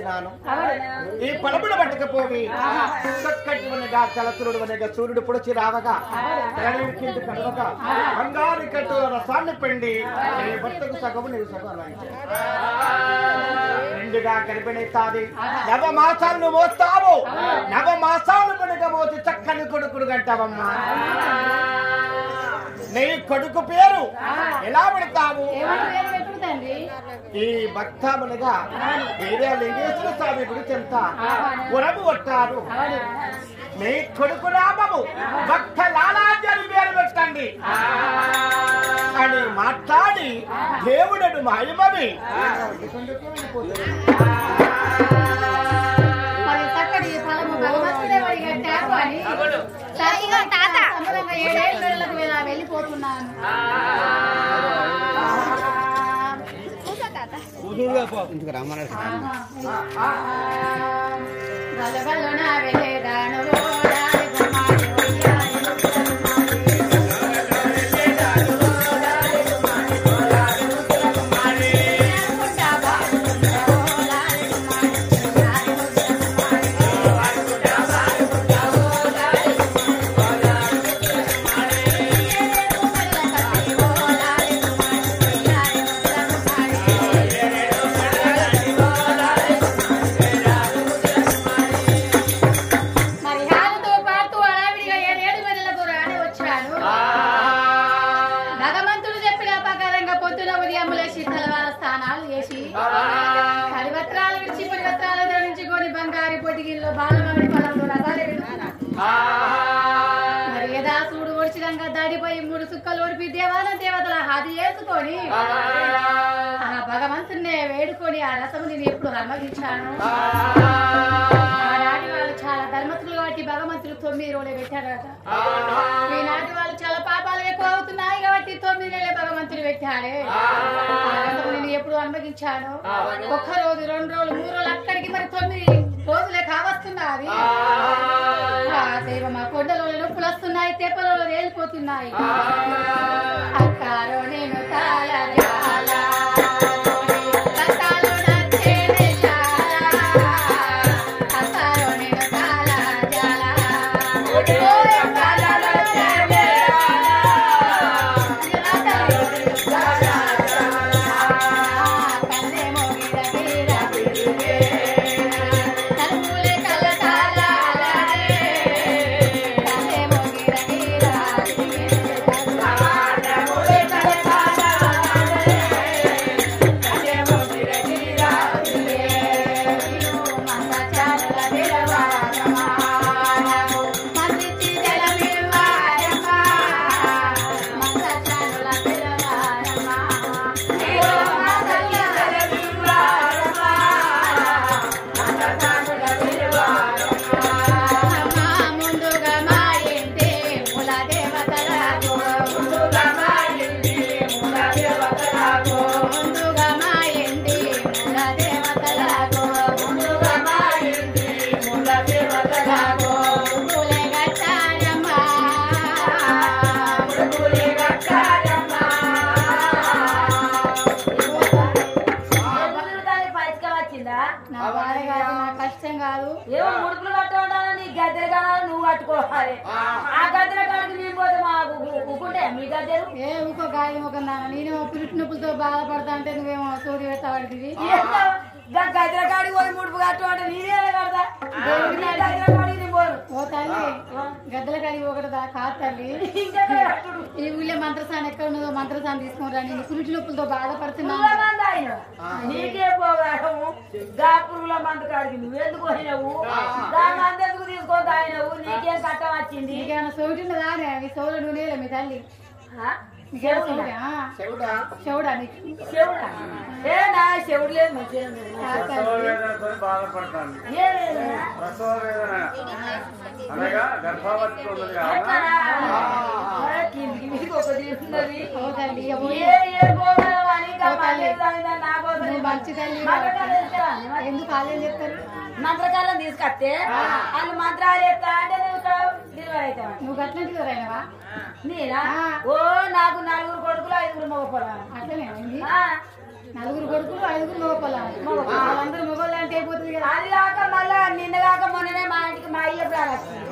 వచ్చినాను ఈ పలములు పట్టకపోయి చక్కటిగా తలతురుడుగా సూర్యుడు పొడిచి రావగా తలకి కడవగా బంగారు కట్టు రసాన్ని పిండి నీ భర్తకు సగము నీ సగం రెండుగా కనిపెడతాది నవమాసాలు మోస్తావు నవమాసాలు పడకపోతే చక్కని కొడుకుడు గంటావమ్మా నీ కొడుకు పేరు ఎలా పెడతావు ఈ భక్తములుగా వేరే లింగేశ్వర స్వామి గురించి ఎంత ఉరము కొట్టారు మీ కొడుకు నామము భక్త లాలాజీ అని పేరు పెట్టండి అని మాట్లాడి దేవుడను మాయమని వెళ్ళిపోతున్నాను ఇంటికి రమ్మన్నాడు మర్యాదాసుడు ఒడిచిరంగా దాడిపోయి 3 సుక్కలు ఓడిపి దేవతల హాది చేసుకొని ఆ భగవంతున్నే వేడుకొని ఆ రసము నేను ఎప్పుడు అనుమతించాను. ఆనాటి వాళ్ళు చాలా ధర్మతులు కాబట్టి భగవంతుడు 9 రోజులే పెట్టారట. ఈనాటి వాళ్ళు చాలా పాపాలు ఎక్కువ అవుతున్నాయి కాబట్టి 9 నెలలే భగవంతుడు పెట్టారే. ఆ రసము నేను ఎప్పుడు అనుమతించాను. 1 రోజు 2 రోజులు 3 రోజులు అక్కడికి మరి 9 రోజులే కావస్తున్నది. మా కొండలో నొప్పులు వస్తున్నాయి, తెప్పలో వేలిపోతున్నాయి. అక్కారో నేను కష్టం కాదు. ఏమో ముడుపులు కట్టుకోవడానికి గద్దెలు కదా నువ్వు కట్టుకోవాలి. ఆ గద్దెల కాడికి మేము పోతే మాకు ఊకుంటే మీ గద్దెలు ఏ ఊకో గాలి ఒక నేను పిలుపు నొప్పులతో బాధపడతా అంటే నువ్వేమో సూర్య పెట్టబడింది. గద్దెల కాడికి పోయి ముడుపు కట్టుకుంటే నేనే కడతా. ఓ తల్లి గద్దెల కాడికి ఒకటిదా కాదు తల్లి. ఈ ఊళ్ళో మంత్రసాన్ని ఎక్కడ ఉన్నదో మంత్రసాన్ని తీసుకుని నేను పిలుపు నొప్పులతో బాధపడుతున్నా. నీకే పోగలము గా పురుగుల మందు కాడికి నువ్వెందుకు పోయినావు? దాని మంది ఎందుకు తీసుకొని తాగినావు? నీకేం కట్టం వచ్చింది? నీకేమైనా సోటి ఉన్నదా? మీ సోల నూనెలే మీ తల్లి చెవుడా చెవుడా ఏనా చెవుడు లేదు మంచిగా మంచి తల్లి ఎందుకు కాలేజ్ చెప్తారు? మంత్రకాలం తీసుకొస్తే వాళ్ళు మంత్రాలు చెప్తా అంటే నువ్వు గట్ల అయినవా? నేనా? ఓ నాకు 4 కొడుకులు 5 మగపొలాలు. అట్లనే 4 కొడుకులు 5 మగపొలాలు. వాళ్ళందరూ మొగోళ్ళు అంటే అయిపోతుంది కదా. అది కాక మళ్ళా నిన్న కాక మొన్ననే మా ఇంటికి మా అయ్యపురాలు వచ్చింది.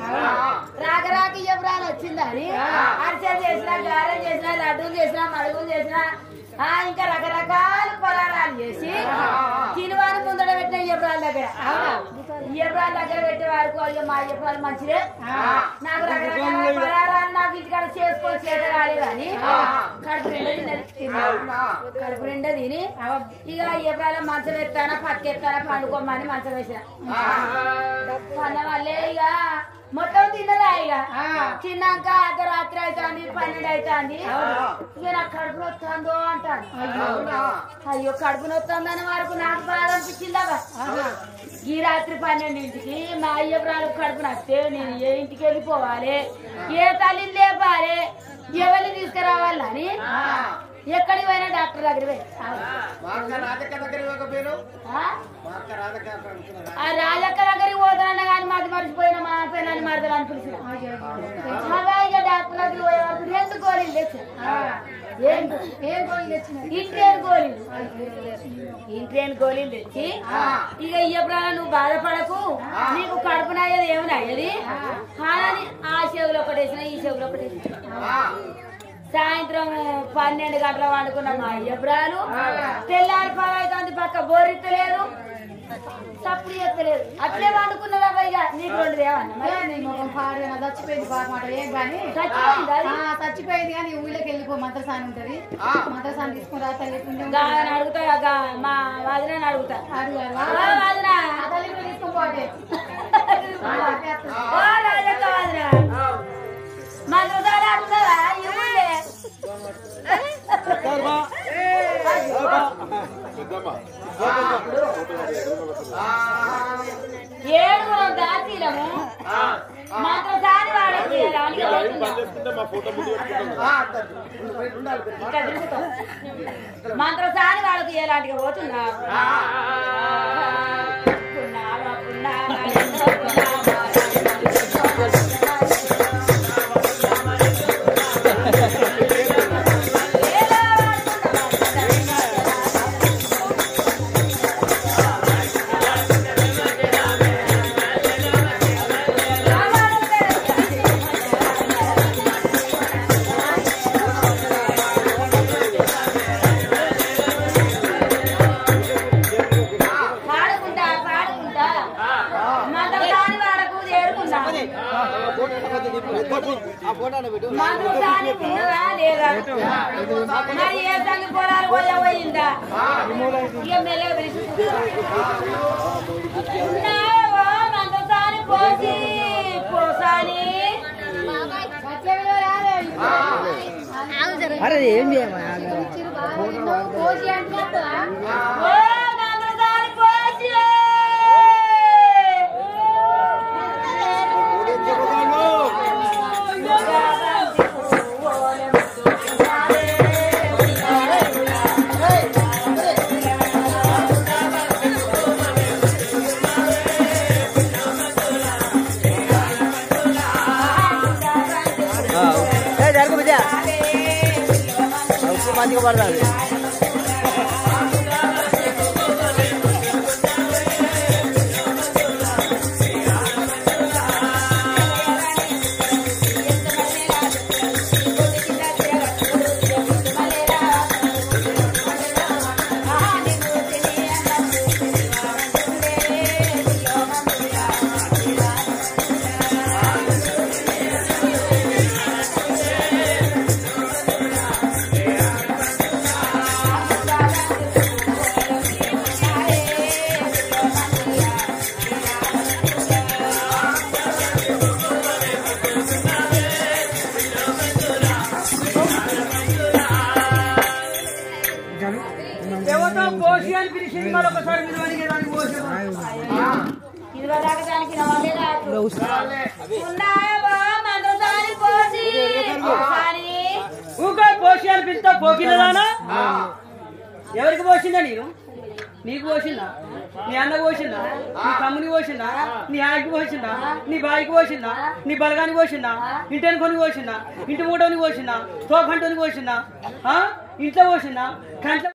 రాక రాక అయ్యపురాలు వచ్చిందని అరిసెలు చేసినా, గారెలు చేసినా, లడ్డూలు చేసినా, మడుగులు చేసినా, ఇంకా రకరకాల పలారాలు చేసి తినవారు ముందర పెట్టిన అయ్యపురాల దగ్గర. అయ్యపురాల దగ్గర పెట్టే వారికి అయ్యో మా అయ్యపురాలు మంచిదే, నాకు రకరకాల పలారాలు నాకు ఇంటికాడ చేసుకొని చేత రాలేదని కడుపు నిండా తిని ఇక అయ్యపురాల మంచం ఎత్తానా పక్కెత్తానా పండుకోమని మంచం వేసిన పన్న వల్లే ఇక మొత్తం తిన్నదా ఇక తిన్నాక అర్ధరాత్రి అవుతుంది, 12 అవుతుంది. ఇక నాకు కడుపు నొత్తందో అంటాను. అయ్యో కడుపు నొత్తందని వరకు నాకు బాధ అనిపించిందాగా. ఈ రాత్రి 12ంటికి మా అయ్యపురాలు కడుపు నొస్తే నేను ఏ ఇంటికి వెళ్ళిపోవాలి, ఏ తల్లిని లేపాలి, ఎవరిని తీసుకురావాలని ఎక్కడికి పోయినా డాక్టర్ దగ్గర ఆ రాజక్క దగ్గరికి పోతానన్నా కానీ మాది మర్చిపోయిన మా పిల్లల్ని మరదలు అని పిలిచిన ఇక డాక్టర్ దగ్గరికి పోయే వరకు 2 గోళీలు తెచ్చాను. ఏం గోళీలు తెచ్చిన? ఇంట్రేన్ గోళీలు తెచ్చి ఇక ఇయ్యప్పుడన్నా నువ్వు బాధపడకు, నీకు కడుపు నాయేది ఏమి నాయేది అని ఆ చెవులు ఒకటేసిన ఈ చెవులు ఒకటేసిన. సాయంత్రం 12 గంటల వండుకున్న మా అయ్యపురాలు తెల్లారి 10 అవుతుంది, పక్క బోరెత్తలేదు, సప్పుడు ఎత్తలేదు, అట్లే వండుకున్నదా పైగా. నీకు 2 దేవన్నా చచ్చిపోయింది పాపమాట ఏం కానీ చచ్చిపోయింది కానీ ఊళ్ళోకి వెళ్ళిపో మంత్రసాని ఉంటది, మంత్రసాని తీసుకుని రా తల్లి అడుగుతా మా వదిన అడుగుతా తల్లి తీసుకుపోతే మంత్రసాని అడుగుతావా? ఏడుగురం దాచీలము మంత్రసాని వాడకి మంత్రసాని వాళ్ళకి ఎలాంటిగా పోతున్నా మంత్రసాని ఉన్నదా లేదా మరి ఏ తల్లి పొలాలు పోయిందా ఇక మెల్లగా పిలుచుకున్నావా మంత్రసాని పోసి పోసాని అరే ఏం పోసి అంటే మంత్రసాని పోసి జరుగు బిడ్డ మంచిగా పడుతుంది. పోసి అని పిలిచింది మరొకసారి దానికి పోసి పోసి అని పిలుస్తా పోకిందానా? ఎవరికి పోసిందా? నేను నీకు పోసిందా? నీ అన్న పోసిందా? నీ తమ్ముని పోసిందా? నీ ఆడికి పోసిందా? నీ బాయికి పోసిందా? నీ బలగానికి పోసిందా? ఇంటిని కొని పోసిందా? ఇంటి మూటోని పోసిందా? తోకంటోని పోసిందా? ఇంట్లో పోసిందా? కంట